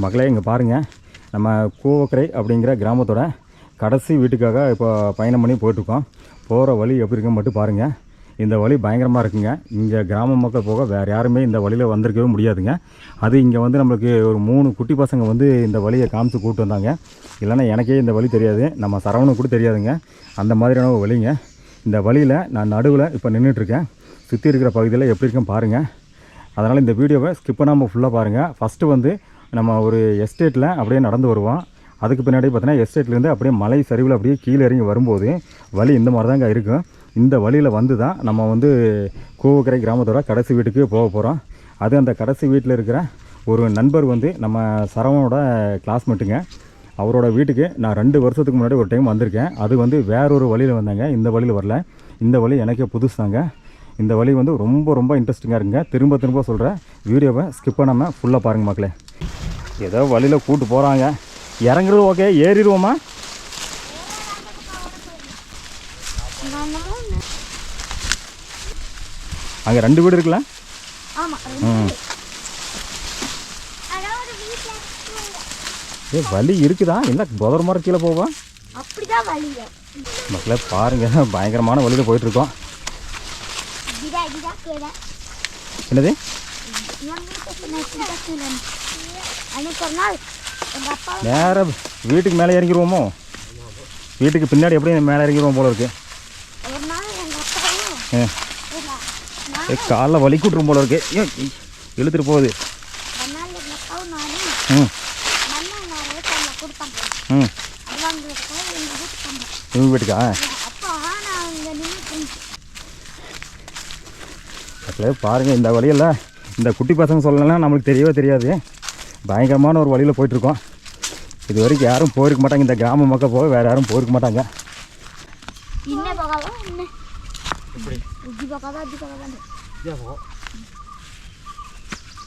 மக்களே இங்கே பாருங்கள், நம்ம கூவக்கரை அப்படிங்கிற கிராமத்தோட கடைசி வீட்டுக்காக இப்போ பயணம் பண்ணி போயிட்டுருக்கோம். போகிற வழி எப்படி இருக்குன்னு மட்டும் பாருங்கள். இந்த வழி பயங்கரமாக இருக்குங்க. இங்கே கிராம மக்கள் போக வேறு யாருமே இந்த வழியில் வந்திருக்கவே முடியாதுங்க. அது இங்கே வந்து நம்மளுக்கு ஒரு 3 குட்டி பசங்க வந்து இந்த வழியை காமிச்சு கூப்பிட்டு வந்தாங்க. இல்லைன்னா எனக்கே இந்த வழி தெரியாது, நம்ம சரவணனுக்கு கூட தெரியாதுங்க. அந்த மாதிரியான ஒரு வழிங்க. இந்த வழியில் நான் நடுவில் இப்போ நின்றுட்டுருக்கேன். சுற்றி இருக்கிற பகுதியில் எப்படி இருக்குன்னு பாருங்கள். அதனால் இந்த வீடியோவை ஸ்கிப் பண்ணாமல் ஃபுல்லாக பாருங்கள். ஃபஸ்ட்டு வந்து நம்ம ஒரு எஸ்டேட்டில் அப்படியே நடந்து வருவோம். அதுக்கு பின்னாடி பார்த்தீங்கன்னா எஸ்டேட்லேருந்து அப்படியே மலை சரிவில் அப்படியே கீழே இறங்கி வரும்போது வழி இந்த மாதிரி தாங்க இருக்கும். இந்த வழியில் வந்து தான் நம்ம வந்து கூவக்கரை கிராமத்தோட கடைசி வீட்டுக்கு போக போகிறோம். அது அந்த கடைசி வீட்டில் இருக்கிற ஒரு நண்பர் வந்து நம்ம சரவணோட கிளாஸ்மேட்டுங்க. அவரோட வீட்டுக்கு நான் 2 வருஷத்துக்கு முன்னாடி ஒரு டைம் வந்திருக்கேன். அது வந்து வேறொரு வழியில் வந்தாங்க, இந்த வழியில் வரல. இந்த வழி எனக்கே புதுசுதாங்க. இந்த வழி வந்து ரொம்ப ரொம்ப இன்ட்ரெஸ்டிங்காக இருக்குங்க. திரும்ப திரும்ப சொல்கிறேன், வீடியோவை ஸ்கிப் பண்ணாமல் ஃபுல்லாக பாருங்கள் மக்களே. ஏதோ வழியில் கூப்பிட்டு போகிறாங்க, இறங்குறது ஓகே, ஏறிடுவோமா? அங்கே 2 வீடு இருக்குல்ல? வழி இருக்குதா? என்ன புதர் மாதிரி கீழே போவா? மக்களே பாருங்க, பயங்கரமான வழியில் போயிட்டுருக்கோம். என்னது? நேர வீட்டுக்கு மேலே இறங்கிடுவோமோ? வீட்டுக்கு பின்னாடி எப்படி மேலே இறங்கிடுவோம் போல இருக்கு. காலைல வலி கூட்டுரும் போல இருக்கு. இழுத்துட்டு போகுது. இவங்க வீட்டுக்கா? பாருங்கள், இந்த வழியில் இந்த குட்டி பசங்க சொல்லலாம் நம்மளுக்கு தெரியவே தெரியாது. பயங்கரமான ஒரு வழியில் போயிட்டுருக்கோம். இது வரைக்கும் யாரும் போயிருக்க மாட்டாங்க. இந்த கிராம மக்கள் போக வேறு யாரும் போயிருக்க மாட்டாங்க.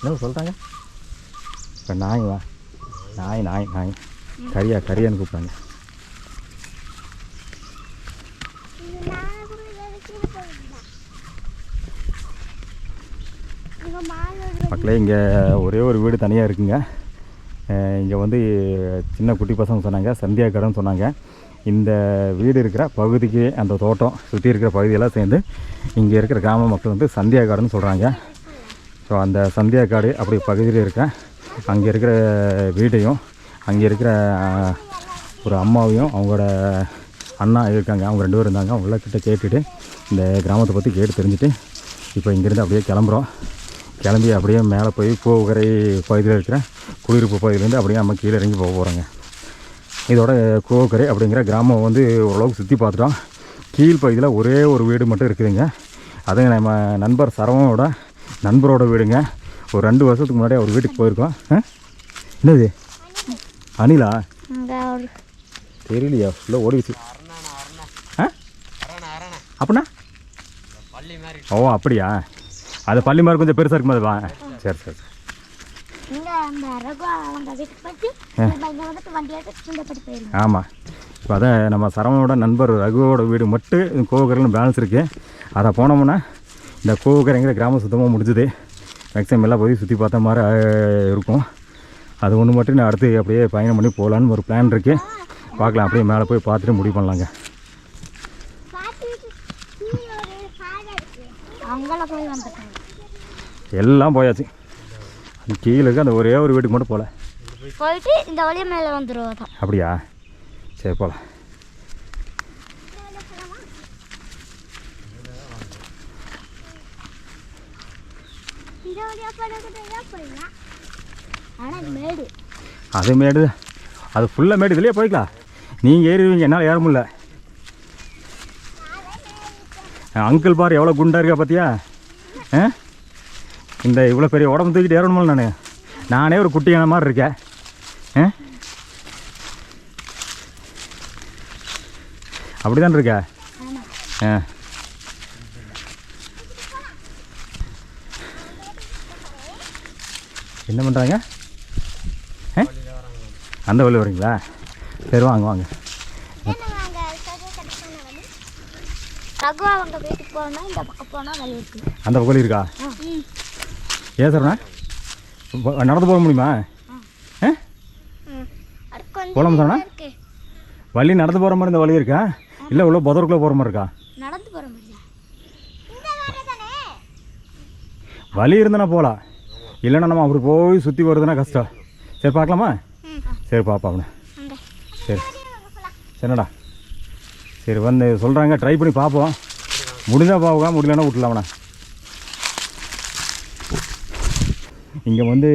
என்ன சொல்கிறாங்க? இப்போ நாய் நாய் கரியான்னு கூப்பிட்டாங்க. மக்களே இங்கே ஒரே ஒரு வீடு தனியாக இருக்குங்க. இங்கே வந்து சின்ன குட்டி பசங்க சொன்னாங்க, சந்தியா கடைன்னு சொன்னாங்க. இந்த வீடு இருக்கிற பகுதிக்கு அந்த தோட்டம் சுற்றி இருக்கிற பகுதியெல்லாம் சேர்ந்து இங்கே இருக்கிற கிராம மக்கள் வந்து சந்தியா காடுன்னு சொல்கிறாங்க. ஸோ அந்த சந்தியா காடு அப்படி பகுதியில் இருக்க அங்கே இருக்கிற வீட்டையும் அங்கே இருக்கிற ஒரு அம்மாவையும் அவங்களோட அண்ணா இருக்காங்க, அவங்க 2 பேர் இருந்தாங்க. அவங்கள கிட்ட கேட்டுட்டு இந்த கிராமத்தை பற்றி கேட்டு தெரிஞ்சுட்டு இப்போ இங்கேருந்து அப்படியே கிளம்பி அப்படியே மேலே போய் கூவக்கரை பகுதியில் இருக்கிற குடியிருப்பு பகுதியிலேருந்து அப்படியே நம்ம கீழே இறங்கி போக போகிறோங்க. இதோட கூவக்கரை அப்படிங்கிற கிராமம் வந்து ஓரளவுக்கு சுற்றி பார்த்துட்டோம். கீழ் பகுதியில் ஒரே ஒரு வீடு மட்டும் இருக்குதுங்க. அது நம்ம நண்பர் சரவணோட நண்பரோட வீடுங்க. ஒரு 2 வருஷத்துக்கு முன்னாடி அவர் வீட்டுக்கு போயிருக்கோம். என்னது அணிலா? தெரியலையா, ஃபுல்லாக ஓடிச்சு. அப்படின்னா ஓ அப்படியா? அது பள்ளி மாதிரி கொஞ்சம் பெருசாக இருக்குமா? அதுவா? சரி சரி. ஆமாம், இப்போ அதான் நம்ம சரவணோட நண்பர் ரகுவோட வீடு மட்டும் கூவக்கரையில் பேலன்ஸ் இருக்குது. அதை போனோம்னா இந்த கூவக்கரைங்கிற கிராமம் சுத்தமாக முடிஞ்சுது. மேக்ஸிமம் எல்லாம் போய் சுற்றி பார்த்த மாதிரி இருக்கும். அது ஒன்று மட்டும் நான் அடுத்து அப்படியே பயணம் பண்ணி போகலான்னு ஒரு பிளான் இருக்குது. பார்க்கலாம், அப்படியே மேலே போய் பார்த்துட்டு முடிவு பண்ணலாங்க. எல்லாம் போயாச்சு. கீழே இருக்க அந்த ஒரே ஒரு வீட்டுக்கு மட்டும் போயிட்டு இந்த வழியா மேலே வந்துடுவோம். அப்படியா? சரி போகலாம். அது மேடு, அது ஃபுல்லாக மேடு. இதுலேயே போய்க்கலாம். நீங்கள் ஏறிடுவீங்க, என்னால் ஏற முடியல. அங்கிள் பாரு எவ்வளோ குண்டாக இருக்கா பார்த்தியா? இந்த இவ்வளோ பெரிய உடம்பு தூக்கிட்டு ஏறணுமில்ல. நானே ஒரு குட்டியான மாதிரி இருக்கேன். அப்படி தான் இருக்கா? என்ன பண்ணுறாங்க? அந்த வழி வரீங்களா? சரி வாங்க வாங்க. அந்த பக்கம் இருக்கா? ஏன் சார்ண்ணா நடந்து போக முடியுமா? போகலாமா சொன்னா வழி நடந்து போகிற மாதிரி இந்த வழி இருக்கா இல்லை உள்ள புதருக்குள்ளே போகிற மாதிரி இருக்கா நடந்து போகிற மாதிரி வழி இருந்தனா போகலாம் இல்லைன்னா நம்ம அப்படி போய் சுற்றி வருதுன்னா கஷ்டம் சரி பார்க்கலாமா சரி பாப்பா அவனை சரி சரிடா சரி வந்து சொல்கிறாங்க ட்ரை பண்ணி பார்ப்போம் முடிஞ்சால் பார்ப்போம் முடியலன்னா விட்டுலாம் அவனை இங்கே வந்து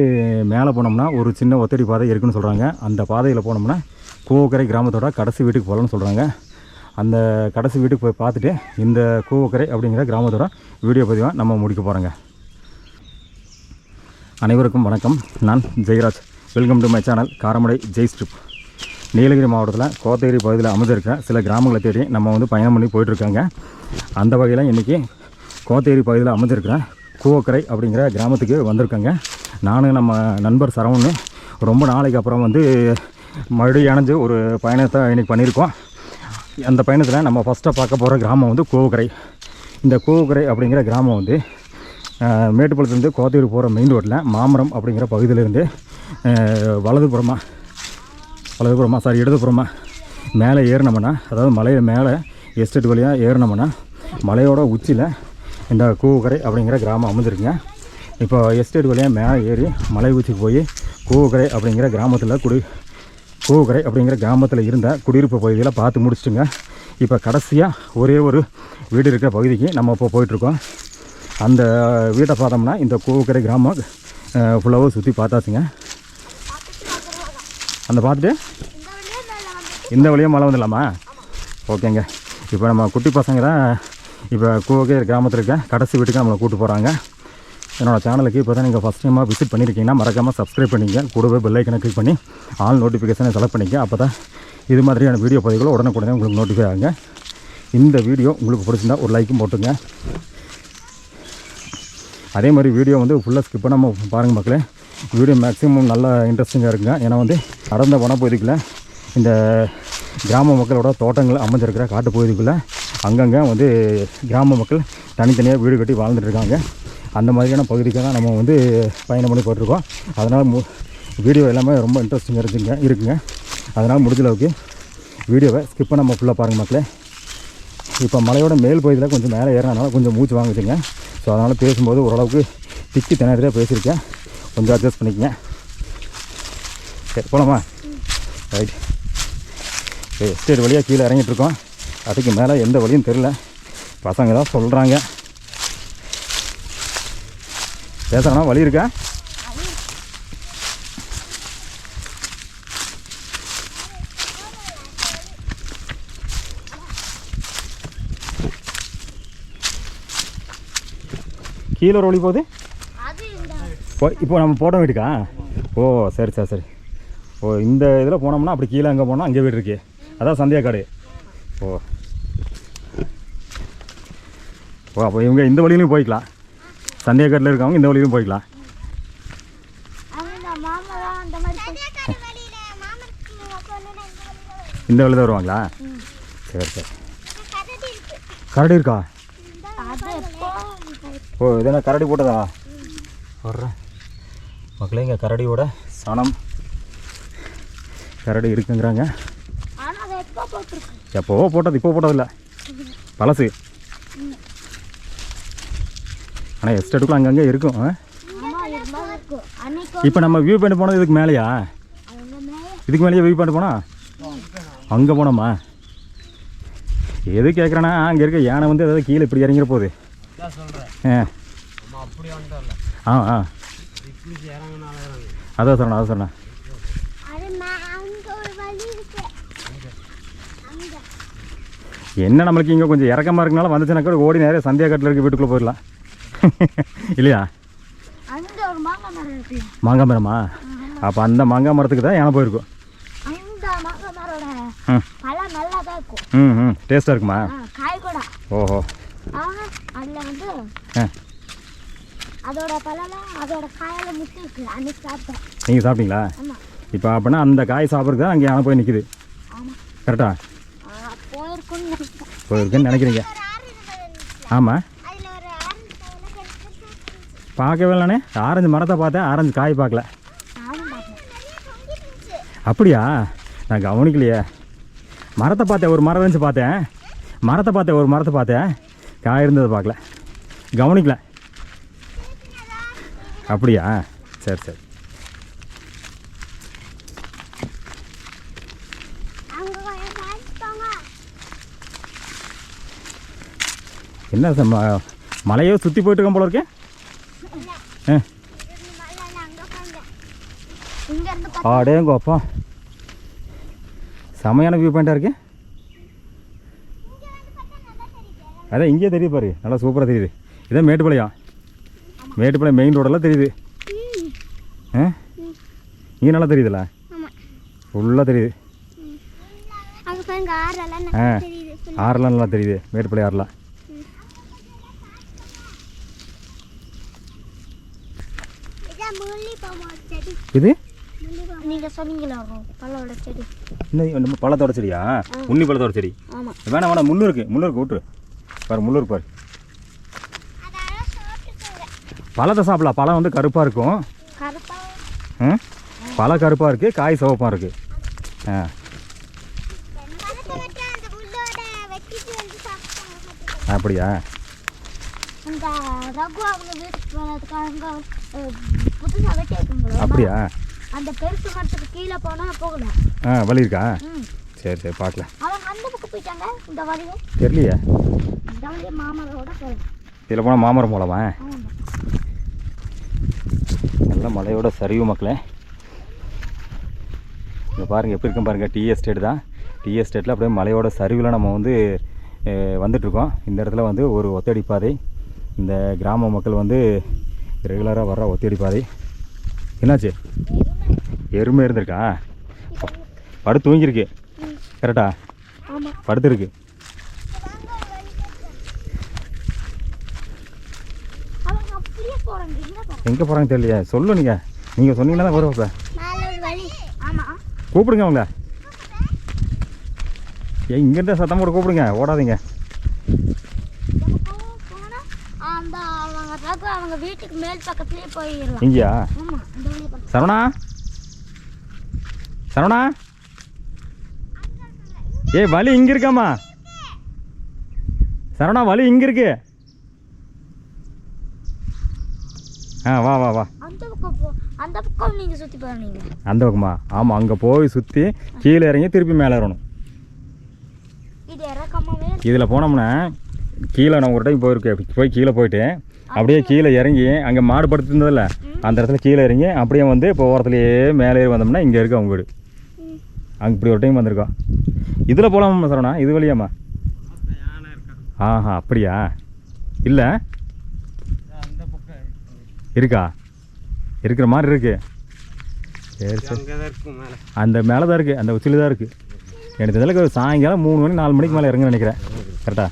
மேலே போனோம்னா ஒரு சின்ன ஒத்தடி பாதை இருக்குன்னு சொல்கிறாங்க அந்த பாதையில் போனோம்னா கூவக்கரை கிராமத்தோட கடைசி வீட்டுக்கு போகலான்னு சொல்கிறாங்க அந்த கடைசி வீட்டுக்கு போய் பார்த்துட்டு இந்த கூவக்கரை அப்படிங்கிற கிராமத்தோட வீடியோ பதிவாக நம்ம முடிக்க போகிறோங்க. அனைவருக்கும் வணக்கம். நான் Jayaraj. Welcome to my channel Karamadai Jai strip. Nilgiri மாவட்டத்தில் கோத்தகிரி பகுதியில் அமைஞ்சிருக்க சில கிராமங்களை தேடி நம்ம வந்து பயணம் பண்ணி போயிட்டுருக்காங்க. அந்த வகையில் இன்றைக்கி கோத்தகிரி பகுதியில் அமைஞ்சிருக்கிற கூவக்கரை அப்படிங்கிற கிராமத்துக்கு வந்திருக்காங்க. நானும் நம்ம நண்பர் சரவணு ரொம்ப நாளைக்கு அப்புறம் வந்து மறுபடியும் இணைஞ்சு ஒரு பயணத்தை இன்றைக்கி பண்ணியிருக்கோம். அந்த பயணத்தில் நம்ம ஃபஸ்ட்டாக பார்க்க போகிற கிராமம் வந்து கூவக்கரை. இந்த கூவக்கரை அப்படிங்கிற கிராமம் வந்து மேட்டுப்பாளையத்துலேருந்து கோத்தகிரி போகிற மெயின் ரோட்டில் மாமரம் அப்படிங்கிற பகுதியிலேருந்து இடதுபுறமாக மேலே ஏறினோம்னா, அதாவது மலையில் மேலே எஸ்டேட் வழியாக ஏறினோம்னா மலையோட உச்சியில் இந்த கூவக்கரை அப்படிங்கிற கிராமம் அமைஞ்சிருக்குங்க. இப்போ எஸ்டேட் வழியாக மேலே ஏறி மலை உச்சிக்கு போய் கூவக்கரை அப்படிங்கிற கிராமத்தில் இருந்த குடியிருப்பு பகுதியில் பார்த்து முடிச்சிட்டுங்க. இப்போ கடைசியாக ஒரே ஒரு வீடு இருக்கிற பகுதிக்கு நம்ம இப்போ போயிட்டுருக்கோம். அந்த வீட்டை பார்த்தோம்னா இந்த கூவக்கரை கிராமம் ஃபுல்லாக சுற்றி பார்த்தாச்சுங்க. அந்த பார்த்துட்டு இந்த வழியாக மழை வந்துடலாமா? ஓகேங்க. இப்போ நம்ம குட்டி பசங்க தான் இப்போ கூவக்கரை கிராமத்தில் இருக்க கடைசி வீட்டுக்கு நம்மளை கூப்பிட்டு போகிறாங்க. என்னோடய சேனலுக்கு இப்போ தான் நீங்கள் ஃபஸ்ட் டைமாக விசிட் பண்ணியிருக்கீங்கன்னா மறக்காமல் சப்ஸ்கிரைப் பண்ணிங்க. கூடவே பெல் ஐக்கனை கிளிக் பண்ணி ஆல் நோட்டிஃபிகேஷனை செலக்ட் பண்ணிக்க. அப்போ தான் இது மாதிரியான வீடியோ பதிவுகள் உடனுக்குடனே உங்களுக்கு நோட்டிஃபை ஆகுங்க. இந்த வீடியோ உங்களுக்கு பிடிச்சிருந்தா ஒரு லைக்கும் போட்டுங்க. அதே மாதிரி வீடியோ வந்து ஃபுல்லாக ஸ்கிப் பண்ணாமல் பாருங்கள் மக்களே. வீடியோ மேக்ஸிமம் நல்லா இன்ட்ரெஸ்டிங்காக இருக்குங்க. ஏன்னா வந்து அடர்ந்த வனப்பகுதிக்குள்ளே இந்த கிராம மக்களோட தோட்டங்கள் அமைஞ்சிருக்கிற காட்டு பகுதிக்குள்ளே அங்கங்கே வந்து கிராம மக்கள் தனித்தனியாக வீடு கட்டி வாழ்ந்துட்டுருக்காங்க. அந்த மாதிரியான பகுதிக்கு தான் நம்ம வந்து பயணம் பண்ணி போட்டிருக்கோம். அதனால் வீடியோ எல்லாமே ரொம்ப இன்ட்ரெஸ்டிங்காக இருக்குங்க. அதனால் முடிஞ்ச அளவுக்கு வீடியோவை ஸ்கிப் பண்ணாமல் ஃபுல்லாக பாருங்கள் மக்களே. இப்போ மலையோட மேல் பகுதியில் கொஞ்சம் மேலே ஏறினால கொஞ்சம் மூச்சு வாங்குதுங்க. ஸோ அதனால் பேசும்போது ஓரளவுக்கு திக்கி திணறியாக பேசியிருக்கேன். கொஞ்சம் அட்ஜஸ்ட் பண்ணிக்கங்க. சரி போகலாமா? ரைட். எஸ்டேட் வழியாக கீழே இறங்கிட்டுருக்கோம். அதுக்கு மேலே எந்த வழியும் தெரில. பசங்க தான் சொல்கிறாங்க. பேசுகிறேன்னா வழி இருக்கா? கீழே ஒரு வழி போகுது. இப்போ நம்ம போட்ட வீட்டுக்கா? ஓ சரி சரி சரி. ஓ இந்த இதில் போனோம்னா அப்படி கீழே அங்கே போனால் அங்கே வீடு இருக்கு. அதான் சந்தியா காடு. ஓ அப்போ இவங்க இந்த வழியிலையும் போய்க்கலாம். சந்தியா காட்டில் இருக்கவங்க இந்த வழியிலும் போய்க்கலாம். இந்த வழி தான் வருவாங்களா? சரி சரி. கரடி இருக்கா? ஓ இதென்ன கரடி போட்டதா? வர்றேன் மக்களே. இங்கே கரடியோட சனம் கரடி இருக்குங்கிறாங்க. எப்போவோ போட்டது, இப்போ போட்டதில்லை, பழசு. ஆனால் எஸ்டேட்டுக்குள்ள அங்கங்கே இருக்கும். இப்போ நம்ம வியூ பாயிண்ட் போனது இதுக்கு மேலேயா? இதுக்கு மேலேயே வியூ பாயிண்ட் போனால் அங்கே போனோமா? எது கேட்குறேன்னா அங்கே இருக்க யானை வந்து ஏதாவது கீழே இப்படி இறங்கிற போகுது. அதான் சொன்னேன். என்ன நம்மளுக்கு இங்கே கொஞ்சம் இறக்கமாக இருக்கனால வந்துச்சுனாக்கா ஓடி நிறைய சந்தியா காட்டில் இருக்க வீட்டுக்குள்ளே போயிடலாம் இல்லையா? மாங்காய் மரமா? அப்போ அந்த மாங்காய் மரத்துக்கு தான் யானை போயிருக்கும். டேஸ்ட்டாக இருக்குமா? ஓஹோ. நீங்கள் சாப்பிட்டீங்களா? இப்போ அப்படின்னா அந்த காய் சாப்பிட்றது தான் அங்கே யானை போய் நிற்கிது. கரெக்டா? போயிருக்குன்னு நினைக்கிறீங்க? ஆமாம். பார்க்கவே இல்லைண்ணே. ஆரஞ்சு மரத்தை பார்த்தேன், ஆரஞ்சு காய் பார்க்கல. அப்படியா? நான் கவனிக்கலையே. மரத்தை பார்த்தேன், ஒரு மரம் இருந்துச்சு பார்த்தேன். ஒரு மரத்தை பார்த்தேன், காய் இருந்ததை பார்க்கல, கவனிக்கல. அப்படியா? சரி சரி. என்ன மலையோ சுற்றி போயிட்டு இருக்கோம் போல இருக்கேன். ஆடேங்கோப்பா, செமையான வியூ பாயிண்டாக இருக்கு. அதான் இங்கேயே தெரியுது பாரு, நல்லா சூப்பராக தெரியுது. இதான் மேட்டுப்பாளையம் மெயின் ரோடெல்லாம் தெரியுது. இங்கே நல்லா தெரியுதுல்ல, ஃபுல்லாக தெரியுது. ஆறுலாம் நல்லா தெரியுது, மேட்டுப்பாளையம் ஆறுலாம். இது நீங்க சொன்னீங்களா பழத்தோட செடி? நம்ம பழத்தோட செடியா? உண்ணி பழத்தோட செடி வேணாம், முள்ளு இருக்கு விட்டுரு. பாரு முள்ளு இருக்கு பாரு. பழத்தை சாப்பிடலாம். பழம் வந்து கருப்பாக இருக்கும். பழம் கருப்பாக இருக்குது, காய் சிவப்பாக இருக்குது. அப்படியா? அப்படியா? அந்த பெருசு மரத்துக்கு கீழே போனா போகல. வழி இருக்கா? சரி சரி, பார்க்கல. அவங்க அந்த பக்கம் போயிட்டாங்க. இந்த வழியே தெரியலையே. இந்த வழியே மாமரோட போகலாம். இதில் போனால் மாமரம் போகலாமா? நல்ல மலையோட சரிவு மக்களே. இங்கே பாருங்கள் எப்படி இருக்கும் பாருங்கள். டீ எஸ்டேட் தான். டீ எஸ்டேட்டில் அப்படியே மலையோட சரிவில் நம்ம வந்து வந்துட்ருக்கோம். இந்த இடத்துல வந்து ஒரு ஒத்தடி பாதை. இந்த கிராம மக்கள் வந்து ரெகுலராக வர்ற ஒத்தடி பாதை. என்னாச்சு? எருமை இருந்திருக்கா? படுத்து தூங்கியிருக்கு. கரெக்டா? படுத்துருக்கு. எங்கே போகிறாங்க தெரியலையே. சொல்லு, நீங்கள் சொன்னீங்கன்னா தான் வருவாப்ப. கூப்பிடுங்க அவங்க. இங்கேருந்து சத்தம் போட்டு கூப்பிடுங்க, ஓடாதீங்க. அவங்க வீட்டுக்கு மேல் பக்கத்துலயே போயிடலாம். இங்கயா? சரவணா, வழி இங்க இருக்காமா? சரவணா, வழி இங்க இருக்கு. வா வா வா. அந்த பக்கம் நீங்க சுத்தி போறீங்க. அந்த பக்கமா? ஆமா, அங்க போய் சுத்தி கீழே இறங்கி திருப்பி மேலே ஏறணும். இது இறக்கமாவே. இதுல போனோம்னா கீழே நான் ஒரு டைம் போய் கீழே போயிட்டு அப்படியே கீழே இறங்கி அங்கே மாடு படுத்துருந்ததில்ல, அந்த இடத்துல கீழே இறங்கி அப்படியே வந்து இப்போ ஓரத்துலேயே மேலே ஏறி வந்தோம்னா இங்கே இருக்கு அவங்க வீடு. அங்கே இப்படி ஒரு டைம் வந்திருக்கோம். இதில் போகலாமா சரவணா? இது வழியாம்மா? அப்படியா? இல்லை இருக்கா? இருக்கிற மாதிரி இருக்கு. சரி சரி, அந்த மேலே தான் இருக்குது, அந்த உச்சியில் தான் இருக்குது. எனக்கு இதில் சாயங்காலம் 3 மணி 4 மணிக்கு மேலே இறங்குன்னு நினைக்கிறேன். கரெக்டா?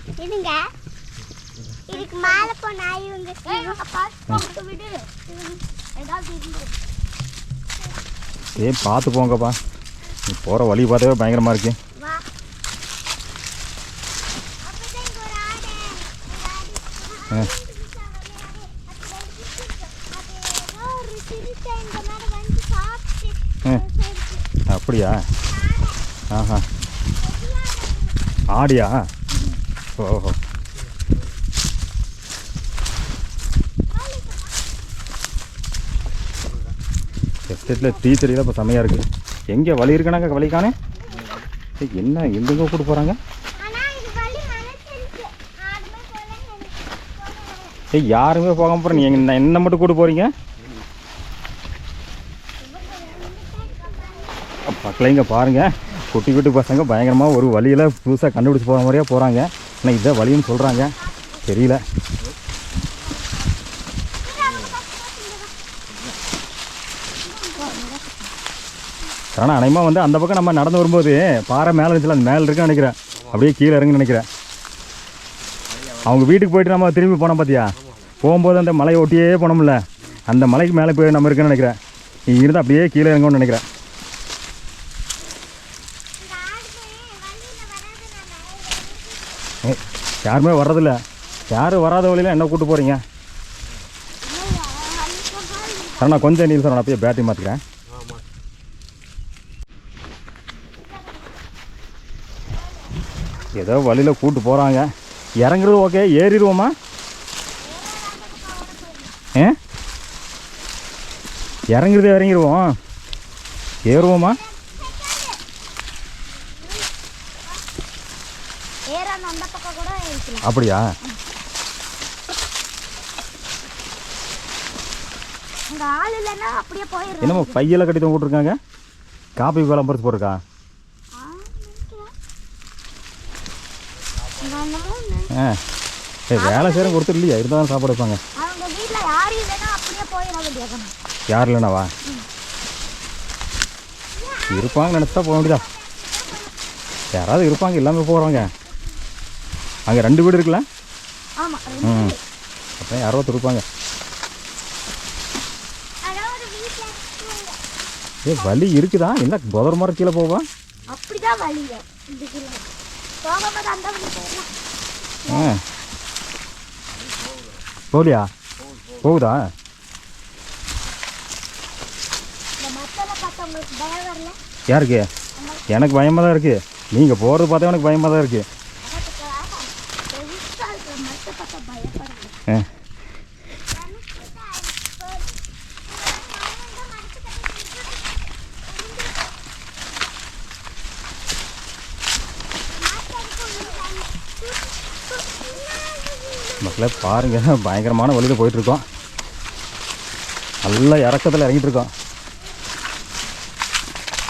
பார்த்து போங்கப்பா. நீ போகிற வழி பார்த்தாவே பயங்கரமாக இருக்கு. அப்படியா? ஆடியா? ஓஹோ. எஸ்டேட்டில் டீ செடியில் இப்போ செம்மையாக இருக்குது. எங்கே வழி இருக்குனாங்க? வழிக்கானே என்ன எங்கெங்கே கூட்டு போகிறாங்க? யாருமே போகாம போகிறேன். நீங்கள் என்ன மட்டும் கூட்டு போகிறீங்க? பக்கத்தில் இங்கே பாருங்கள், குட்டி குட்டி பசங்க பயங்கரமாக ஒரு வழியில் புதுசாக கண்டுபிடிச்சி போகிற மாதிரியே போகிறாங்க. ஆனால் இதை வழின்னு சொல்கிறாங்க, தெரியல. ஆனால் அனைமா வந்து அந்த பக்கம் நம்ம நடந்து வரும்போது பாறை மேலே இருந்துச்சுல, அந்த மேலே இருக்குன்னு நினைக்கிறேன். அப்படியே கீழே இறங்குன்னு நினைக்கிறேன். அவங்க வீட்டுக்கு போயிட்டு நம்ம திரும்பி போனோம் பார்த்தியா? போகும்போது அந்த மலையை ஒட்டியே போனோம்ல, அந்த மலைக்கு மேலே போய் நம்ம இருக்குன்னு நினைக்கிறேன். இங்கே இருந்து அப்படியே கீழே இறங்கணும்னு நினைக்கிறேன். யாருமே வர்றதில்ல. யாரும் வராத வழியில் என்ன கூப்பிட்டு போகிறீங்க? சார் நான் கொஞ்சம் நீல் சார், நான் அப்படியே பேட்டரி மாற்றிக்கிறேன். ஏதோ வழியில் கூட்டு போகிறாங்க. இறங்குறது ஓகே, ஏறிடுவோமா? இறங்குறதே இறங்கிடுவோம், ஏறுவோமா? அப்படியா? என்னமோ பையெல்லாம் கட்டி தான் போட்டிருக்காங்க. காப்பி விளம்பரத்து போட்டிருக்கா? வேலை செய்கிறேன் கொடுத்துரு இல்லையா? இருந்தால் தான் சாப்பாடு வைப்பாங்க. யார் இல்லைனாவா? இருப்பாங்க நினச்சா போக வேண்டியதா? யாராவது இருப்பாங்க, எல்லாமே போகிறாங்க. அங்கே 2 வீடு இருக்குல்ல? அப்போ யாரோ இருப்பாங்க. வலி இருக்குதா? என்ன புதர் மரம் கீழே போவா? போகலையா? போகுதா? யாருக்கு? எனக்கு பயமாக தான் இருக்குது. நீங்கள் போகிறது பார்த்தா எனக்கு பயமாக தான் இருக்குது. மக்களே பாருங்கள், பயங்கரமான வழியில் போயிட்டுருக்கோம். நல்லா இறக்கத்தில் இறங்கிட்டு இருக்கோம்.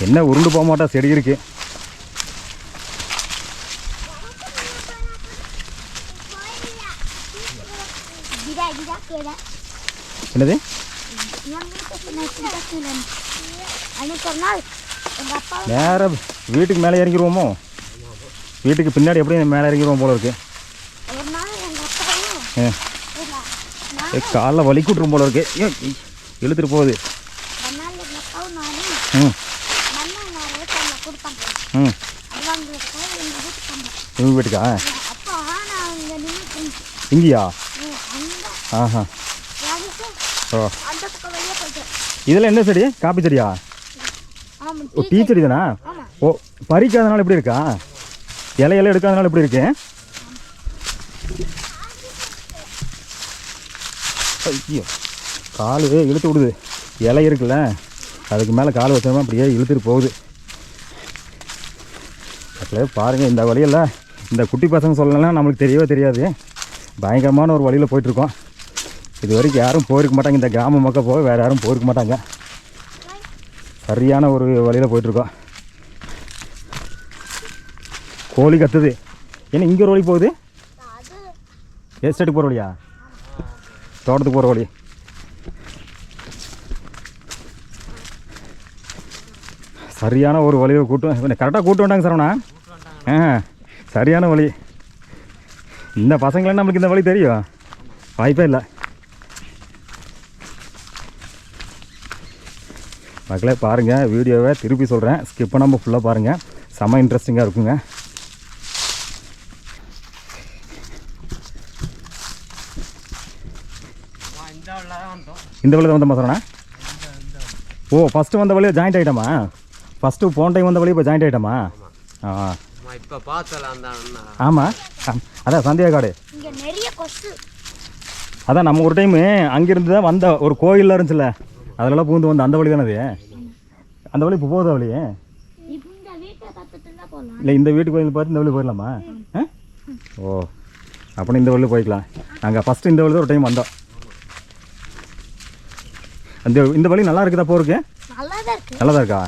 என்ன உருண்டு போக மாட்டா, செடி இருக்கு. என்னது? நேர வீட்டுக்கு மேலே இறங்கிடுவோமோ? வீட்டுக்கு பின்னாடி எப்படியும் மேலே இறங்கிடுவோம் போல இருக்கு. காலைல வலி கூட்டுரும் போல இருக்கு. இழுத்துட்டு போகுது. இவங்க வீட்டுக்கா? இங்கேயா? ஆஹா. ஓ, இதெல்லாம் என்ன செடி? காப்பி செடியா? ஓ, டீ செடி தானா? ஓ, பறிக்காதனால எப்படி இருக்கா? இலையெல்லாம் எடுக்காதனால எப்படி இருக்கு? ஐயோ, கால் இழுத்து விடுது. இலை இருக்குல்ல, அதுக்கு மேலே கால் வச்சோம்னா அப்படியே இழுத்துட்டு போகுது. அப்படியே பாருங்கள், இந்த வழியில் இந்த குட்டி பசங்க சொல்லலாம் நம்மளுக்கு தெரியவே தெரியாது. பயங்கரமான ஒரு வழியில் போயிட்டுருக்கோம். இது வரைக்கும் யாரும் போயிருக்க மாட்டாங்க. இந்த கிராம மக்கள் போய் வேறு யாரும் போயிருக்க மாட்டாங்க. சரியான ஒரு வழியில் போயிட்டுருக்கோம். கோழி கத்துது. ஏன்னா இங்கே ஒரு வழி போகுது. எஸ்டேட்டுக்கு போகிற வழியா? தோட்டத்துக்கு போகிற வழி. சரியான ஒரு வழியை கூட்டம் கரெக்டாக கூட்டு வந்தாங்க சரவணா. சரியான வழி. இந்த பசங்களாம் நம்மளுக்கு இந்த வழி தெரியும், வாய்ப்பே இல்லை. மக்களே பாருங்கள், வீடியோவை திருப்பி சொல்கிறேன், ஸ்கிப் பண்ணாமல் ஃபுல்லாக பாருங்கள். செம்ம இன்ட்ரெஸ்டிங்காக இருக்குங்க. இந்த வழியில் வந்த மசரண்ணா? ஓ, ஃபஸ்ட்டு வந்த வழியை ஜாயிண்ட் ஆகிட்டோமா? ஃபஸ்ட்டு போன டைம் வந்த வழி இப்போ ஜாயிண்ட் ஆகிட்டோமா? இப்போ பார்த்தலாம். ஆமாம், அதான் சந்தியா காடு. அதான் நம்ம ஒரு டைமு அங்கேருந்து தான் வந்த ஒரு கோயிலில் இருந்துச்சுல்ல, அதெல்லாம் பூந்து வந்த அந்த வழி தானே அது? அந்த வழி இப்போ போகுதா வழி? இல்லை, இந்த வீட்டு கோயில் பார்த்து இந்த வழி போயிடலாமா? ஓ, அப்படின்னு இந்த வழியில் போய்க்கலாம். நாங்கள் ஃபஸ்ட்டு இந்த வழி தான் ஒரு டைம் வந்தோம். இந்த வழி நல்லா இருக்குதா போருக்கு? நல்லா தான் இருக்கா?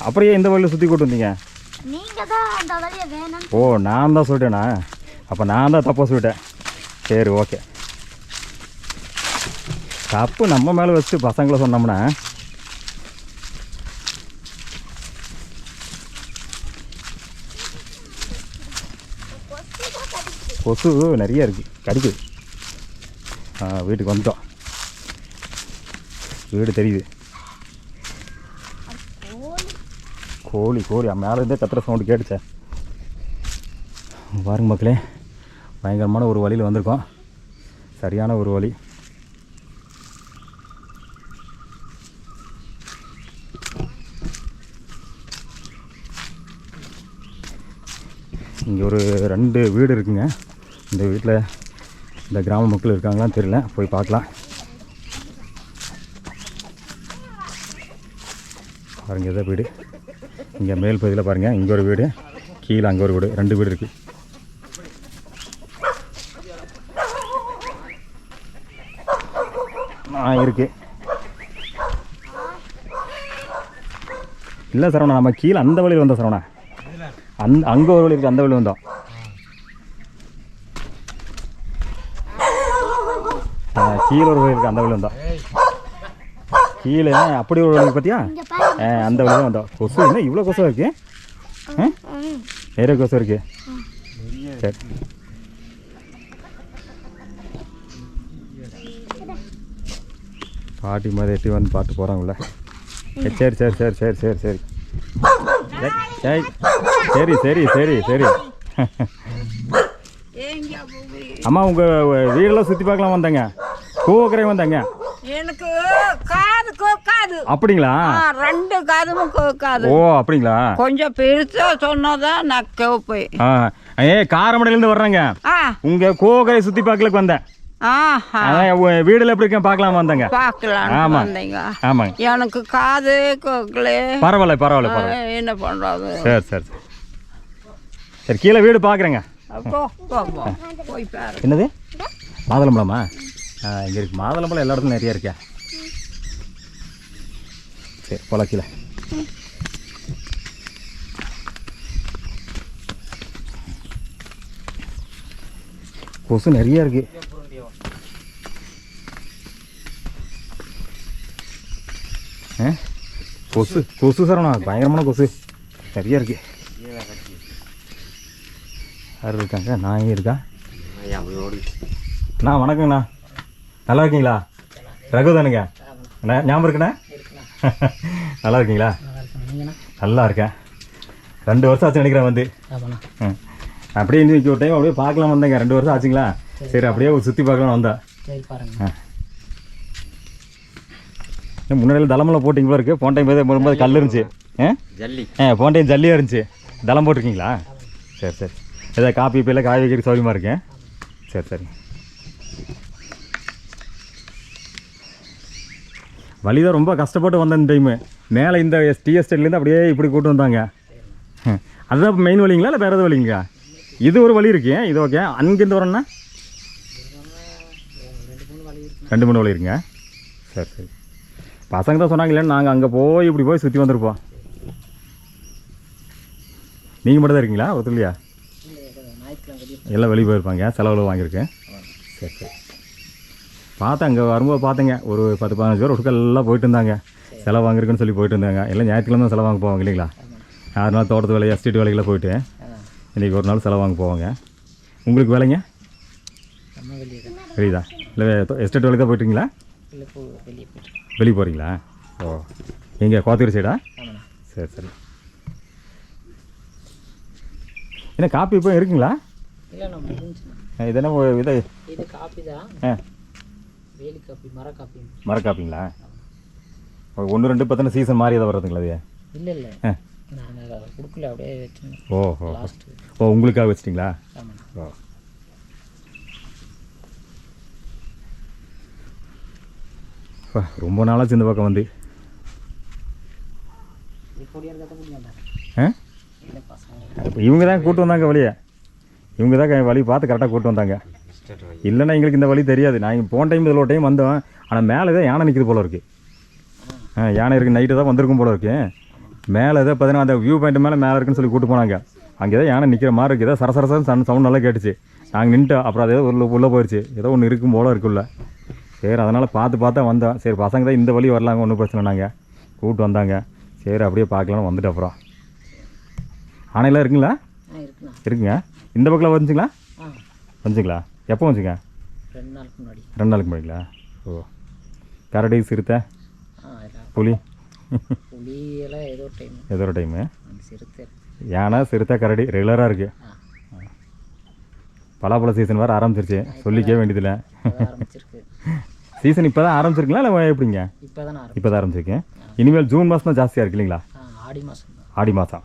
அப்படியே இந்த வழியில் சுற்றி கூட்டு வந்தீங்க? ஓ, நான் தான் சொல்லிட்டேண்ணா. அப்போ நான் தான் தப்பாக சொல்லிட்டேன். சரி, ஓகே. தப்பு நம்ம மேலே வச்சு பசங்களை சொன்னோம்னா கொசு நிறைய இருக்குது, கடிக்குது. வீட்டுக்கு வந்துட்டோம். வீடு தெரியுது. கோழி கோழி மேலே இருந்தே கத்துற சவுண்டு கேட்டுச்சே. பாருங்க மக்களே, பயங்கரமான ஒரு வழியில் வந்திருக்கோம். சரியான ஒரு வழி. இங்கே ஒரு 2 வீடு இருக்குங்க. இந்த வீட்டில் இந்த கிராம மக்கள் இருக்காங்களான்னு தெரியல, போய் பார்க்கலாம். பாருங்கள் இதான் வீடு. இங்கே மேல் பகுதியில் பாருங்கள், இங்கே ஒரு வீடு, கீழே அங்கே ஒரு வீடு, 2 வீடு இருக்குது. இருக்குது இல்லை சரவணா, நம்ம கீழே அந்த வழியில் வந்தோம் சரவணா. அங்கே ஒரு வழி இருக்குது, அந்த வழி வந்தோம். கீழே ஒரு வழி இருக்குது, அந்த வழி வந்தோம். கீழே அப்படி ஒரு வழி பார்த்தியா, அந்த வழி தான் வந்தோம். கொசு என்ன இவ்வளோ கொசு இருக்குது? நிறைய கொசு இருக்குது. சரி பாட்டி மாதிரி எட்டி வந்து பார்த்து போகிறாங்கள. சரி சரி சரி சரி சரி சரி சரி சரி சரி சரி சரி அம்மா உங்கள் வீடெல்லாம் சுற்றி பார்க்கலாம் வந்தாங்க, கோவக்கரை வந்தாங்க. எனக்கு காது கோக்காது. அப்படிங்களா? 2 காதும் கோக்காது. ஓ அப்படிங்களா? கொஞ்சம் பெருசா சொன்னாதான் நான் கேட்பேன். காரமடையிலேருந்து வர்றேங்க. உங்கள் கோவக்கரை சுற்றி பார்க்கலக்கு வந்தேன். வீடுல எப்படி இருக்கேன் பார்க்கலாம் வந்தாங்க. பார்க்கலாம். ஆமாங்க. எனக்கு காது கோக்கல. பரவாயில்ல பரவாயில்ல பரவாயில்ல. என்ன பண்றது? சரி சரி சரி கீழே வீடு பார்க்குறேங்க. என்னது மாதுளம்பழமா? இங்கே இருக்கு மாதுளம்பழம், எல்லா இடத்துலையும் நிறைய இருக்கா. சரி போல கீழே. கொசு நிறைய இருக்கு. கொசு கொசு சரவணா, பயங்கரமான கொசு நிறைய இருக்கு. யார் இருக்காங்க? நான் இருக்கா? அண்ணா வணக்கங்கண்ணா, நல்லா இருக்கீங்களா? ரகுதானுங்க அண்ணா, ஞாபகம் இருக்குண்ணா? நல்லா இருக்கீங்களா? நல்லா இருக்கேன். 2 வருஷம் ஆச்சு நினைக்கிறேன் வந்து. அப்படியே இன்னைக்கு ஒரு டைம் அப்படியே பார்க்கலாம் வந்தேங்க. 2 வருஷம் ஆச்சுங்களா? சரி அப்படியே சுற்றி பார்க்கலாம் வந்தேன். முன்னாடி தளமெல்லாம் போட்டிங்களா இருக்குது? போன டைம் போது கல் இருந்துச்சு. ஜல்லி. போன டைம் ஜல்லியாக இருந்துச்சு. தளம் போட்டிருக்கீங்களா? சரி சரி. ஏதாவது காப்பி இப்போ இல்லை காய் வைக்கிற சௌரியமாக இருக்கேன். சரி சரி. வழி தான் ரொம்ப கஷ்டப்பட்டு வந்தேன் இந்த டைமு. மேலே இந்த டீ எஸ்டேட்லேருந்து அப்படியே இப்படி கூட்டு வந்தாங்க. அதுதான் மெயின் வழிங்களா இல்லை வேறு எதாவது வழிங்களா? இது ஒரு வழி இருக்கு, இது ஓகே. அங்கேருந்து வரேன்னா 2-3 வழி இருக்குங்க. சரி சரி. பசங்க தான் சொன்னாங்க, இல்லைன்னு நாங்கள் அங்கே போய் இப்படி போய் சுற்றி வந்திருப்போம். நீங்கள் மட்டும் தான் இருக்கீங்களா ஒருத்தர்? எல்லாம் வெளியே போயிருப்பாங்க, செலவில் வாங்கியிருக்கேன். சரி சரி. பார்த்தேன் அங்கே வரும்போது பார்த்தேங்க, ஒரு 10-15 பேர் ஒட்டுக்க எல்லாம் போயிட்டு இருந்தாங்க. செலவு வாங்கியிருக்குன்னு சொல்லி போயிட்டு இருந்தாங்க. எல்லாம் ஞாயிற்றுக்கிழமை தான் செலவு வாங்க போவாங்க இல்லைங்களா? 6 நாள் தோட்டத்து வேலை, எஸ்டேட் வேலைக்கெல்லாம் போயிட்டு இன்றைக்கி ஒரு நாள் செலவு வாங்க போவாங்க. உங்களுக்கு வேலைங்க வெளியே தான்? இல்லை எஸ்டேட் வேலைக்கு தான் போயிட்டுங்களா? வெளியே போகிறீங்களா? ஓ எங்கே கோத்தகிரி சைடா? சரி சரி. என்ன காப்பி இப்போ இருக்குங்களா? இது என்ன இது காப்பி தான். வேலி காப்பி, மர காப்பி. மர காப்பிங்களா? 1-2 பார்த்தோன்னா சீசன் மாதிரி எதாவது வர்றதுங்களா? அது இல்லை இல்லை, நாங்கள் கொடுக்கல, அப்படியே வச்சோம். ஓஹோ ஓ, உங்களுக்காக வச்சிட்டிங்களா? ஓ ரொம்ப நாளாச்சு இந்த பக்கம் வந்து. இவங்க தான் கூப்பிட்டு வந்தாங்க வழியை. இவங்க தான் வழி பார்த்து கரெக்டாக கூப்பிட்டு வந்தாங்க. இல்லைன்னா எங்களுக்கு இந்த வழி தெரியாது. நாங்கள் போன டைம் இதில் ஒரு டைம் வந்தோம். ஆனால் மேலே தான் யானை நிற்கிது போல இருக்குது. யானை இருக்குது, நைட்டு தான் வந்திருக்கும் போல இருக்குது. மேலே ஏதோ பார்த்தீங்கன்னா அந்த வியூ பாயிண்ட் மேலே இருக்குன்னு சொல்லி கூப்பிட்டு போனாங்க. அங்கே தான் யானை நிற்கிற மாதிரி இருக்குது. ஏதோ சரசரசன்னு சவுண்ட் நல்லா கேட்டுச்சு. நாங்கள் நின்ட்டோம். அப்புறம் அது ஏதோ உள்ளே போயிடுச்சு. ஏதோ ஒன்று இருக்கும் போல இருக்குல்ல. சரி அதனால் பார்த்தா வந்தோம். சரி பசங்க தான் இந்த வழி வரலாங்க, ஒன்றும் பிரச்சனை. நாங்கள் கூப்பிட்டு வந்தாங்க. சரி அப்படியே பார்க்கலான்னு வந்துட்டு அப்புறம். ஆனையெல்லாம் இருக்குங்களா? இருக்குங்க. இந்த பக்கம் வந்துச்சுங்களா? வந்துச்சுங்களா? எப்போ வந்துச்சுங்க? 2 நாளுக்கு முன்னாடிங்களா? ஓ கரடி, சிறுத்தை, புலி ஏதோ ஒரு டைமு. யானை, சிறுத்தை, கரடி ரெகுலராக இருக்குது. பலாப்பழ சீசன் வேறு ஆரம்பிச்சிருச்சு, சொல்லிக்கவே வேண்டியதில்லை. சீசன் இப்போ தான் ஆரம்பிச்சிருக்குங்களா இல்லை எப்படிங்க? இப்போ தான் ஆரம்பிச்சிருக்கேன். இனிமேல் ஜூன் மாதம் தான் ஜாஸ்தியாக இருக்கு இல்லைங்களா? ஆடி மாதம்.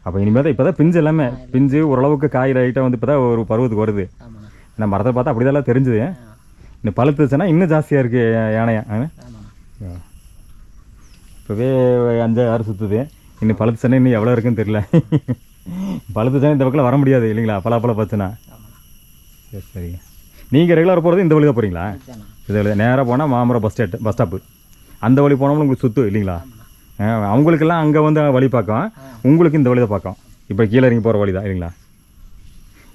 அப்போ இனிமேல் தான் இப்போ தான் பிஞ்சு எல்லாமே பிஞ்சு ஓரளவுக்கு காய் ஐட்டம் வந்து இப்போ தான் ஒரு பருவத்துக்கு வருது. ஆமாண்ணா. நான் மரத்தை பார்த்தா அப்படி தான் தெரிஞ்சுது. இன்னும் பழுத்துச்சுன்னா இன்னும் ஜாஸ்தியாக இருக்குது யானையா. ஆமாண்ணா. இப்போவே 5-6 சுற்றுது. இன்னும் பழுத்துச்சுன்னா இன்னும் எவ்வளோ இருக்குன்னு தெரியல. பழுத்துச்சுன்னா இந்த பக்கம் வர முடியாது இல்லைங்களா, பலாப்பழம் பச்சுன்னா. சரி சரிங்க. நீங்கள் ரெகுலராக போகிறது இந்த வழி தான் போகிறீங்களா? இது வழி நேராக போனால் மாமரம் பஸ் ஸ்டாப்பு அந்த வழி போனோம்னா உங்களுக்கு சுற்று இல்லைங்களா? அவங்களுக்கெல்லாம் அங்கே வந்து வழி பார்க்கும், உங்களுக்கு இந்த வழி தான் பார்க்கும். இப்போ கீழே இறங்கி போகிற வழி தான் இல்லைங்களா?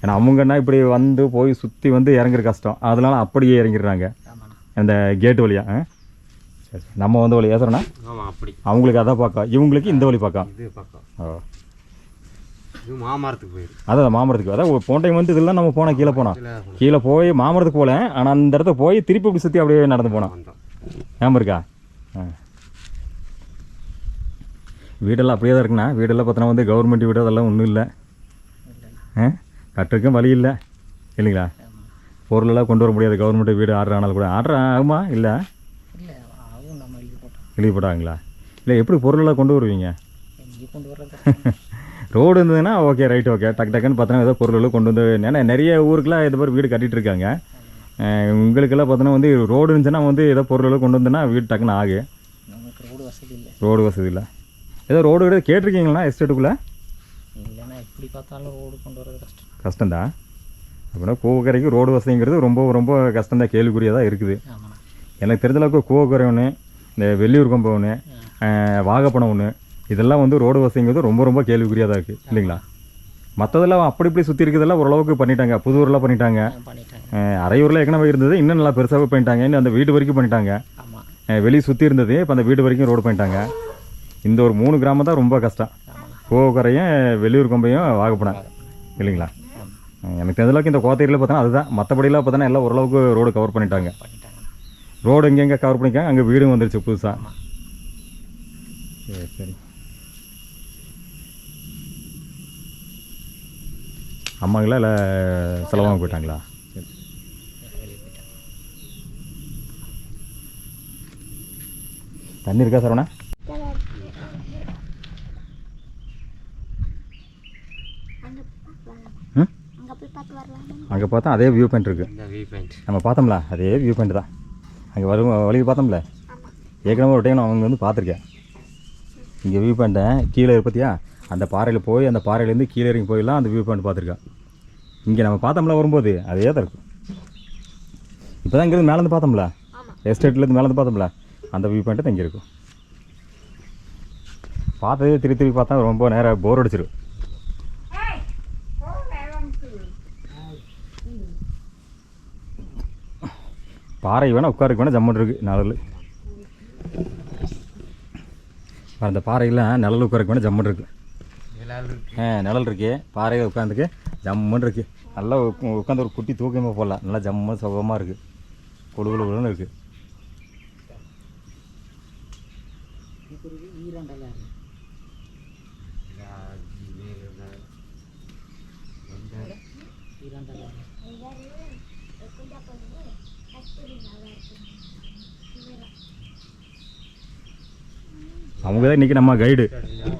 ஏன்னா அவங்கன்னா இப்படி வந்து போய் சுற்றி வந்து இறங்குற கஷ்டம், அதனால அப்படியே இறங்கிடுறாங்க அந்த கேட்டு வழியாக. சரி சரி. நம்ம வந்து வழி ஏசுறோன்னா ஆமாம் அப்படி அவங்களுக்கு அதான் பார்க்கும், இவங்களுக்கு இந்த வழி பார்க்கும். இது பக்கம் ஓ இது மாமரத்துக்கு போயிடும். அதான் மாமரத்துக்கு அதான் போன டைம் வந்து இதெல்லாம் நம்ம போனோம், கீழே போய் மாமரத்துக்கு போகல, ஆனால் அந்த இடத்த போய் திருப்பி இப்படி சுற்றி அப்படியே நடந்து போனோம். ஞாபகம் இருக்கா? வீடெல்லாம் அப்படியே தான் இருக்குண்ணா. வீடெல்லாம் பார்த்தோன்னா வந்து கவர்மெண்ட் வீடு அதெல்லாம் ஒன்றும் இல்லை, கட்டுறதுக்கும் வழி இல்லை இல்லைங்களா? பொருளெல்லாம் கொண்டு வர முடியாது. கவர்மெண்ட் வீடு ஆர்டர் ஆனாலும் கூட ஆர்டர் ஆகுமா? இல்லை இல்லை அதுவும் நம்ம எழுதி போட்டாங்களா? இல்லை எப்படி பொருளெல்லாம் கொண்டு வருவீங்க? எங்கேயும் கொண்டு வர்றது. ரோடு இருந்ததுன்னா ஓகே ரைட் ஓகே, டக்குன்னு பார்த்தோன்னா ஏதோ பொருள் கொண்டு வந்து ஏன்னா நிறைய ஊருக்குலாம் இது மாதிரி வீடு கட்டிகிட்டு இருக்காங்க. உங்களுக்கெல்லாம் பார்த்தோன்னா வந்து ரோடு இருந்துச்சுன்னா வந்து ஏதோ பொருள் கொண்டு வந்தோன்னா வீடு டக்குன்னு ஆகு. நமக்கு ரோடு வசதி இல்லை. ரோடு வசதி இல்லை. ஏதோ ரோடு வீடு கேட்டிருக்கீங்களா எஸ்டேட்டுக்குள்ளே? இல்லைன்னா எப்படி பார்த்தாலும் ரோடு கொண்டு வர்றது கஷ்டம்தான். அப்படின்னா கூவக்கரைக்கு ரோடு வசதிங்கிறது ரொம்ப ரொம்ப கஷ்டம்தான், கேள்விக்குறியாக தான் இருக்குது. ஆமாண்ணா. எனக்கு தெரிஞ்சளவுக்கு கூவக்கரை ஒன்று, இந்த வெள்ளியூர் கொம்பை ஒன்று, வாகப்பணம் ஒன்று, இதெல்லாம் வந்து ரோடு வசதிங்கிறது ரொம்ப ரொம்ப கேள்விக்குறியாக தான் இருக்குது இல்லைங்களா? மற்றதெல்லாம் அப்படி இப்படி சுற்றி இருக்கிறதெல்லாம் ஓரளவுக்கு பண்ணிட்டாங்க. புதூரில் பண்ணிட்டாங்க, அரையூரில் ஏற்கனவே இருந்தது, இன்னும் நல்லா பெருசாகவே பண்ணிட்டாங்க. இன்னும் அந்த வீடு வரைக்கும் பண்ணிட்டாங்க. வெளியே சுற்றி இருந்தது, இப்போ அந்த வீடு வரைக்கும் ரோடு பண்ணிட்டாங்க. இந்த ஒரு 3 கிராமம் தான் ரொம்ப கஷ்டம், கூவக்கரையும் வெள்ளியூர் கொம்பையும் வாகப்பணம் இல்லைங்களா? எனக்கு தெரிஞ்சளவுக்கு இந்த கோத்தகிரியில் பார்த்தோன்னா அதுதான். மற்றபடியெல்லாம் பார்த்தோன்னா எல்லாம் ஓரளவுக்கு ரோடு கவர் பண்ணிட்டாங்க. ரோடு எங்கெங்கே கவர் பண்ணிக்காங்க, அங்கே வீடும் வந்துருச்சு புதுசாக. சரி சரி. அம்மாங்களா இல்லை செலவாக போயிட்டாங்களா? சரி. தண்ணி இருக்கா சரவணா? அங்கே பார்த்தா அதே வியூ பாயிண்ட் இருக்குது. இந்த வியூ பாயிண்ட் நம்ம பார்த்தோம்ல அதே வியூ பாயிண்ட் தான். அங்கே வரும் வழியில் பார்த்தோம்ல, ஏற்கனவே ஒரு டைம் நான் அவங்க வந்து பார்த்துருக்கேன். இங்கே வியூ பாயிண்ட்டை கீழே இருப்பத்தியா, அந்த பாறையில் போய் அந்த பாறையிலேருந்து கீழே இறங்கி போயிடலாம், அந்த வியூ பாயிண்ட் பார்த்துருக்கேன். இங்கே நம்ம பார்த்தோம்ல வரும்போது அதே தான் இருக்கும். இப்போ தான் இங்கேருந்து மேலேருந்து பார்த்தோம்ல, எஸ்டேட்லேருந்து மேலேருந்து பார்த்தோம்ல, அந்த வியூ பாயிண்ட்டு தான் இங்கே இருக்கும். பார்த்ததே திருப்பி பார்த்தா ரொம்ப நேரம் போர் அடிச்சிடும். பாறை வேணால் உட்காருக்கு வேணால் ஜம்மன் இருக்குது நிழல். அந்த பாறையில் நிழல் உட்காருக்கு வேணால் ஜம்மன் இருக்குது. நிழல் இருக்குது, பாறையில் உட்காந்துக்கு ஜம்மன் இருக்குது. நல்லா உட்காந்து ஒரு குட்டி தூக்கமாக போடலாம், நல்லா ஜம்மன் சுகமாக இருக்குது, கொழுகுலுன்னு இருக்குது. அவங்க தான் இன்றைக்கி நம்ம கைடு,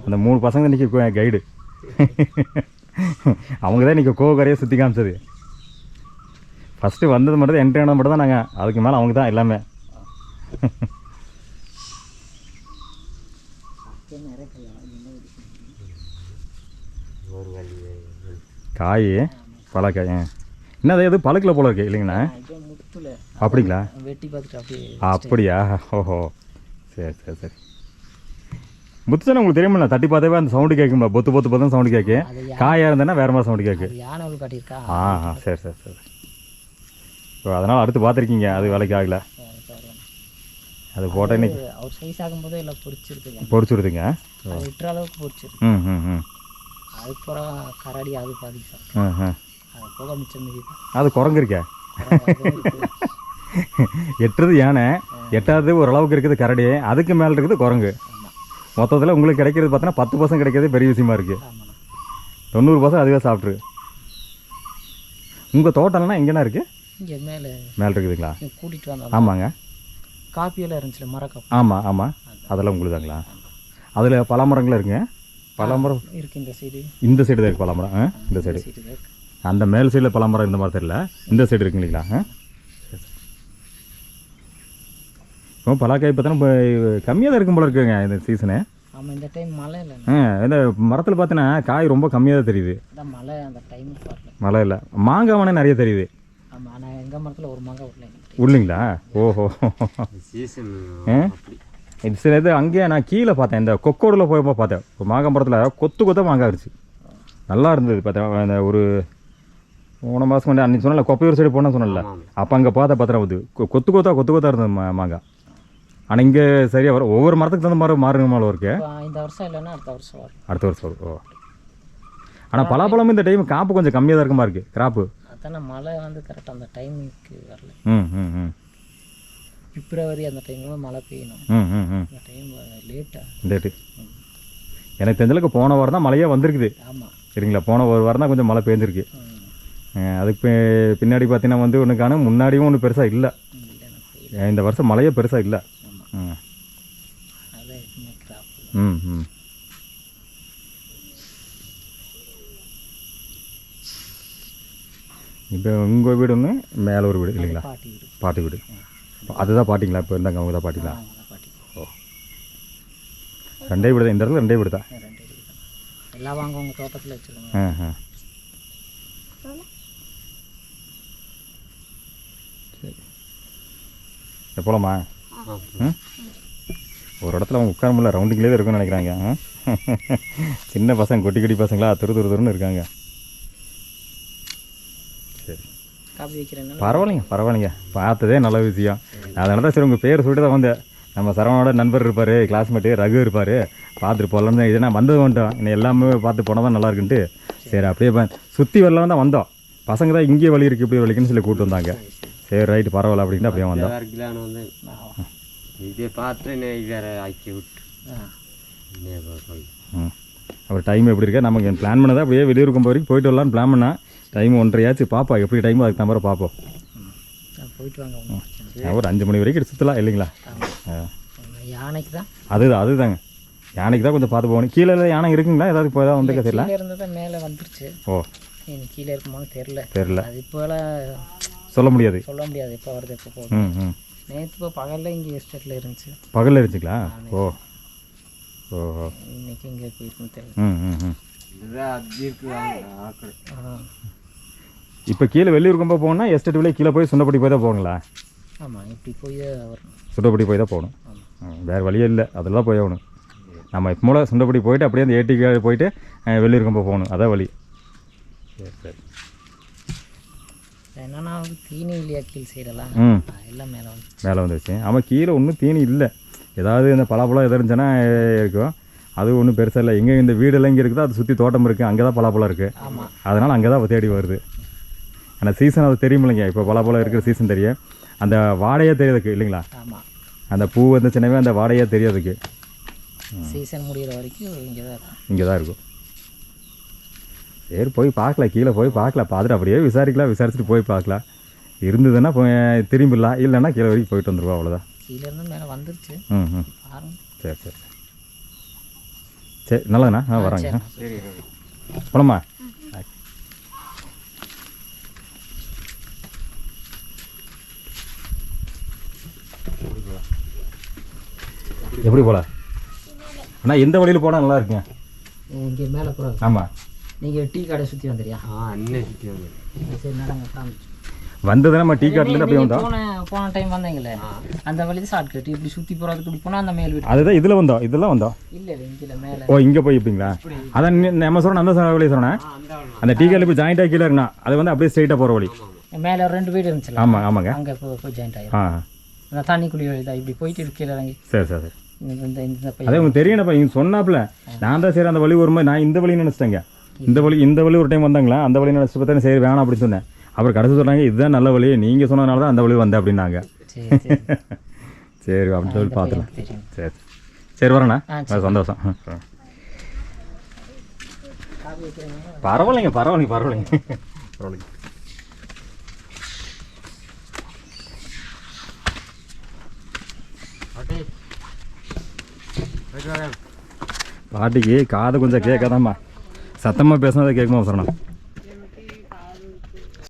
அந்த 3 பசங்க இன்றைக்கி கைடு. அவங்க தான் இன்றைக்கி கோவக்கரையை சுற்றி காமிச்சது. ஃபஸ்ட்டு வந்தது மட்டும் தான், என்ட்ரி ஆனது மட்டும் தான் நாங்கள், அதுக்கு மேலே அவங்க தான் எல்லாமே. காய் பழக்காய் என்னது எது பழக்கில் போல இருக்கு இல்லைங்கண்ணா? அப்படிங்களா? வெட்டி பார்த்துட்டு அப்படியே. அப்படியா? ஓஹோ சரி சரி சரி. முத்துச்சனை உங்களுக்கு தெரியுமில்ல, தட்டி பார்த்தாவே அந்த சவுண்டு கேட்கும்ல, பொத்து பொத்து பொத்துன்னு சவுண்டு கேட்கு. காயாக இருந்தேன்னா வேறு மாதிரி சவுண்டு கேட்கு. யானை காட்டியிருக்கா? சரி சரி சரி. ஸோ அதனால் அடுத்து பார்த்துருக்கீங்க, அது வேலைக்கு ஆகலை. அது போட்டால் இன்னைக்கு அவர் சைஸ் ஆகும்போது எல்லாம் பொறிச்சுடுதுங்க, விட்டுற அளவுக்கு பொறிச்சிருக்கு. அதுக்கப்புறம் கரடி அது பாதி அது போக மிச்சம் மீதி அது குரங்கு இருக்கே. எட்டுறது யானை, எட்டாவது ஓரளவுக்கு இருக்குது கரடி, அதுக்கு மேலே இருக்குது குரங்கு. மொத்தத்தில் உங்களுக்கு கிடைக்கிறது பார்த்தோன்னா 10% கிடைக்கிறது பெரிய விஷயமா இருக்குது. 90% அதுவே சாப்பிட்ரு. உங்கள் தோட்டம்லாம் எங்கேனா இருக்குது? இங்கே மேலே இருக்குதுங்களா? கூட்டிகிட்டு வந்தோம். ஆமாங்க, காப்பியெல்லாம் இருந்துச்சுல, மரக்காப்பி. ஆமாம் ஆமாம், அதெல்லாம் உங்களுக்கு தாங்களா? அதில் பல மரங்களும் இருக்குங்க. பலாமரம் இருக்கு இந்த சைடு இந்த சைடு தான் இருக்குது பலாமரம். இந்த சைடு சைடு தான் இருக்கு. அந்த மேல் சைடில் பலாமரம் இந்த மாதிரி தெரியல, இந்த சைடு இருக்கு இல்லைங்களா? இப்போ பலாக்காய் இப்போ தானே கம்மியாக தான் இருக்கும் போல இருக்குங்க இந்த சீசனு. ஆமாம் இந்த டைம் மழை இல்லை. இந்த மரத்தில் பார்த்தீங்கன்னா காய் ரொம்ப கம்மியாக தான் தெரியுது. அதான் மழை அந்த டைம் வரல. மழை இல்லை, மாங்காய் வேணால் நிறைய தெரியுது. ஆமாம் ஆனால் எங்கள் மரத்தில் ஒரு மாங்காய் விடல. உள்ளீங்களா? ஓஹோ. சீசன் அப்படி. இது சில இது அங்கேயே நான் கீழே பார்த்தேன், இந்த கொக்கோடில் போயப்போ பார்த்தேன் ஒரு மாங்காய் மரத்தில் கொத்தாக மாங்காய் இருந்துச்சு, நல்லா இருந்தது. பார்த்தேன் இந்த ஒரு 3 மாதம் கொண்டு அன்றைக்கி சொன்னல கொப்பையூர் சைடு போனால் சொன்னல, அப்போ அங்கே பார்த்தா வந்து கொத்து இருந்தது மாங்காய். ஆனால் இங்கே சரியாக வரும், ஒவ்வொரு மரத்துக்கு தகுந்த மாதிரி மாறுங்க மேலே இருக்கு. இந்த வருஷம் இல்லைன்னா அடுத்த வருஷம் வரும். அடுத்த வருஷம் வரும். ஓ, ஆனால் பலாப்பழமும் இந்த டைம் காப்பு கொஞ்சம் கம்மியாக தான் இருக்குமா இருக்குது கிராப்பு. அதானே மழை வந்து கரெக்டாக அந்த டைமுக்கு வரல. ம் பிப்ரவரி அந்த டைமில் மழை பெய்யணும். அந்த டைம் லேட்டாக லேட்டு. எனக்கு தெரிஞ்சளவுக்கு போன வாரம் தான் மழையே வந்திருக்குது. ஆமாம் சரிங்களா, போன ஒரு வாரம் தான் கொஞ்சம் மழை பெய்ஞ்சிருக்கு. அதுக்கு பின்னாடி பார்த்தீங்கன்னா வந்து ஒன்று காணும், முன்னாடியும் ஒன்றும் பெருசாக இல்லை. இந்த வருஷம் மழையே பெருசாக இல்லை. அதான் எப்பவுமே கிராப். ம் இப்போ உங்கள் வீடு ஒன்று, மேலே ஒரு வீடு இல்லைங்களா? பாட்டி வீடு. பாட்டி வீடு. அதுதான் பாட்டிங்களா? இப்போ இருந்தாங்க அவங்க தான் பாட்டிங்களா? பாட்டி. ஓ, 2 வீடு தான் இந்த இடத்துல, 2 வீடு தான். 2 வீடு தான். எல்லாம் வாங்க உங்கள் தோட்டத்தில் வச்சுருங்க. சரி போகலாமா? ஒரு இடத்துல அவங்க உட்கார முடியல, ரவுண்டிங்லேயே தான் இருக்குன்னு நினைக்கிறாங்க. சின்ன பசங்க கொட்டி பசங்களா துருன்னு இருக்காங்க. சரி காப்பி வைக்கிறேன்னா பரவாயில்லைங்க பார்த்ததே நல்ல விஷயம். அதனால தான் சரி உங்கள் பேர் சொல்லிட்டு தான் வந்தேன். நம்ம சரவணோட நண்பர் இருப்பார், கிளாஸ்மேட்டு ரகு இருப்பார், பார்த்துட்டு போகலான்னு தான். இதுனா வந்தது வந்துட்டோம், இன்னும் எல்லாமே பார்த்து போனால் தான் நல்லா இருக்குன்ட்டு சரி அப்படியே சுற்றி வரலாம் தான் வந்தோம். பசங்க தான் இங்கே வழி இருக்குது இப்படி வலிக்குன்னு சொல்லி கூப்பிட்டு வந்தாங்க. சரி ரைட்டு பரவாயில்ல அப்படின்ட்டு அப்படியே வந்தோம். வந்து இதே பார்த்து வேறு ஆக்கி விட்டு அப்புறம் டைம் எப்படி இருக்கா நமக்கு பிளான் பண்ணதை அப்படியே வெளியூருக்கு வரைக்கும் போயிட்டு வரலான்னு பிளான் பண்ணால் டைம் 1:30 பாப்பா எப்படி டைம் அதுக்கு தவிர பார்ப்போம். போயிட்டு வாங்க. ஒரு 5 மணி வரைக்கும் சுற்றலாம் இல்லைங்களா? யானைக்கு தான் அதுதாங்க யானைக்கு தான் கொஞ்சம் பார்த்து போகணும். கீழே யானை இருக்குங்களா? ஏதாவது இப்போ ஏதாவது வந்து தெரியல. இருந்தது மேலே வந்துருச்சு. ஓ, கீழே இருக்குமோன்னு தெரில. அது இப்போலாம் சொல்ல முடியாது எப்போ வருது எப்போ போகுது. நேற்று இப்போ பகலில் இங்கே எஸ்டேட்டில் இருந்துச்சு. பகலில் இருந்துச்சுங்களா? ஓ ஓஹோ. இன்னைக்கு இங்கே போயிருக்குன்னு தெரியல. இப்போ கீழே வெளியூர் ரொம்ப போகணும்னா எஸ்டேட் விலையே கீழே போய் சுண்டப்படி போய் தான் போகணுங்களா? ஆமாம் இப்படி போய் வரணும். சுண்டப்படி போய் தான் போகணும். வேறு வழியே இல்லை, அதெல்லாம் போய் ஆகணும். நம்ம இப்போ மூலம் சுண்டப்படி போயிட்டு அப்படியே அந்த ஏடிக்கு போயிட்டு வெளியூர் ரொம்ப போகணும், அதான் வழி. சரி என்னன்னா தீனி இல்லையா கீழ் சைடெல்லாம் எல்லாம் மேலே வந்துச்சு. ஆமாம் கீழே ஒன்றும் தீனி இல்லை. ஏதாவது இந்த பலாப்பழம் எதாவது இருந்துச்சுன்னா இருக்கும், அது ஒன்றும் பெருசாக இல்லை. எங்கே இந்த வீடெல்லாம் இங்கே இருக்குதோ அது சுற்றி தோட்டம் இருக்குது, அங்கே தான் பலாப்பழம் இருக்குது. அதனால் அங்கே தான் தேடி வருது. ஆனால் சீசன் அது தெரியும் இல்லைங்க, இப்போ பலாப்பழம் இருக்கிற சீசன் தெரியும். அந்த வாடையே தெரியாதுக்கு இல்லைங்களா? அந்த பூ வந்துச்சுனாவே அந்த வாடையே தெரியாதுக்கு. சீசன் முடிகிற வரைக்கும் இங்கே தான் இருக்கும். சரி போய் பார்க்கலாம், கீழே போய் பார்க்கலாம், பார்த்துட்டு அப்படியே விசாரிச்சுட்டு போய் பார்க்கலாம். இருந்ததுன்னா திரும்பிடலாம், இல்லைன்னா கீழே வரைக்கும் போயிட்டு வந்துடுவோம், அவ்வளோதான். கீழே இருந்து மேலே வந்துருச்சு. சரி சரி சரி நல்லதுண்ணா. வராங்க. போனோமா? எப்படி போகலாம் அண்ணா? எந்த வழியில் போனால் நல்லா இருக்குங்க? இங்கே மேலே போகிறோம். ஆமாம், நீங்கள் டீ கடை சுற்றி வந்துடுறியா? அண்ணன் சுற்றி வந்து சரி நடங்க. வந்தது நம்ம டீ காட்டிலேருந்து அப்படியே வந்தோம். போன டைம் வந்தீங்களே அந்த வழி தான் ஷார்ட்கட். இப்படி சுற்றி போகிறதுக்கு இப்படி போனால் அந்த மேல் வீடு. அதுதான் இதில் வந்தோம், இதெல்லாம் வந்தோம். இல்லை இங்கே மேலே. ஓ இங்கே போய் இருப்பீங்களா? அதான் நம்ம சொல்கிறோம், அந்த வழியை சொன்னேன். அந்த டீ காட்டில் போய் ஜாயிண்டாக கீழே இருக்குண்ணா, அது வந்து அப்படியே ஸ்ட்ரெயிட்டாக போகிற வழி. மேலே ஒரு 2 வீடு இருந்துச்சு. ஆமாங்க அங்கே போய் ஜாயிண்ட் ஆகிடும். அந்த தண்ணி குழி வழி தான் இப்படி போயிட்டு கீழே இறங்கி. சரி சரி சரி. அதே உங்களுக்கு தெரியணப்பா, இங்கே சொன்னாப்புல நான் தான் சரி அந்த வழி ஒரு மாதிரி நான் இந்த வழின்னு நினச்சிட்டேங்க. இந்த வழி ஒரு டைம் வந்தாங்களா, அந்த வழி நினச்சி பார்த்தா சரி வேணாம் அப்படின்னு சொன்னேன். அப்புறம் கடைசி சொன்னாங்க இதுதான் நல்ல வழி, நீங்கள் சொன்னதுனால தான் அந்த வழி வந்தேன் அப்படின்னாங்க. சரி அப்படின்னு சொல்லி பார்த்துலாம். சரி சரி வரேண்ணா, சந்தோஷம். பரவாயில்லைங்க. பாட்டிக்கு காது கொஞ்சம் கேட்காதாம்மா, சத்தமாக பேசினதை கேட்குமா சரணா?